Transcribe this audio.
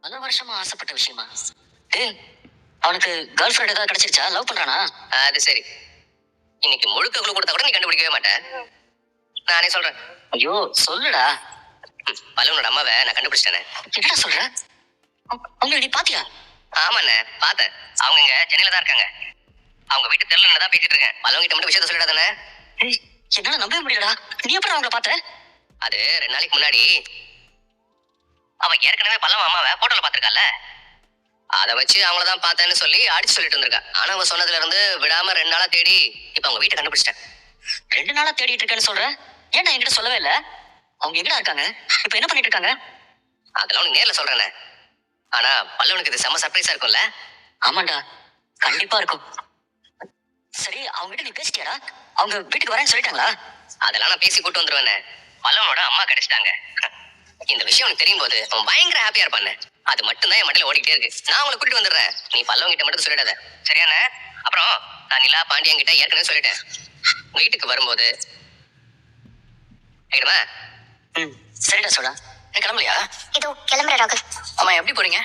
பல வருஷமா ஆசைப்பட்ட விஷயமா? டேய், அவனுக்கு கேர்ள் ஃப்ரெண்ட் ஏதாவது கிடைச்சிருச்சா? லவ் பண்றானா? அது சரி. இன்னைக்கு முழுக்க குழு கொடுத்தா கூட நீ கண்டுபிடிக்கவே மாட்டேன். நானே சொல்றேன். ஐயோ, சொல்லுடா. பலூனோட அம்மாவை நான் கண்டுபிடிச்சிட்டேனே. என்னடா சொல்ற? அவங்க நீ பாத்தியா? ஆமாண்ணே, பார்த்தேன். அவங்க இங்க சென்னையில தான் இருக்காங்க. அவங்க வீட்டு தெருல தான் பேசிட்டு இருக்கேன். பலவங்க கிட்ட மட்டும் விஷயத்த சொல்லிடாதானே. ஏய், என்னால நம்பவே முடியலடா. நீ எப்படி அவங்கள பார்த்த? அது 2 நாளைக்கு முன்னாடி அவ ஏற்கனவே பல்லவ அம்மாவை போட்டோல பாத்திருக்கால. அதை வச்சு அவங்கள தான் பார்த்தேன்னு சொல்லி அடிச்சு சொல்லிட்டு இருந்திருக்கா. ஆனா அவ சொன்னதுல இருந்து விடாம 2 நாளா தேடி இப்ப அவங்க வீட்டை கண்டுபிடிச்சிட்டேன். 2 நாளா தேடிட்டு இருக்கேன்னு சொல்ற? ஏன்டா என்கிட்ட சொல்லவே இல்ல? அவங்க எங்கடா இருக்காங்க? இப்ப என்ன பண்ணிட்டு இருக்காங்க? அதெல்லாம் உனக்கு நேர்ல சொல்றேனே. ஆனா பல்லவனுக்கு இது செம சர்ப்ரைஸா இருக்கும்ல. ஆமாண்டா, கண்டிப்பா இருக்கும். சரி, அவங்க கிட்ட நீ பேசிட்டியாடா? அவங்க வீட்டுக்கு வரேன்னு சொல்லிட்டாங்களா? அதெல்லாம் நான் பேசி கூட்டு வந்துருவேனே. பல்லவனோட அம்மா கிடைச்சிட்டாங்க. இந்த விஷயம் உனக்கு தெரியும் போது அவன் பயங்கர ஹாப்பியா இருப்பானே. அது மட்டும் தான் என் மண்டையில ஓடிக்கிட்டே இருக்கு. நான் உங்களை கூட்டிட்டு வந்துடுறேன். நீ பல்லவன் கிட்ட மட்டும் சொல்லிடாத, சரியானே? அப்புறம் நான் நிலா பாண்டியன் கிட்ட ஏற்கனவே சொல்லிட்டேன். வீட்டுக்கு வரும்போது ஆயிடுமா? சரிடா சோழா. கிளம்பலையா? இதோ கிளம்புற ராகுல். ஆமா, எப்படி போறீங்க?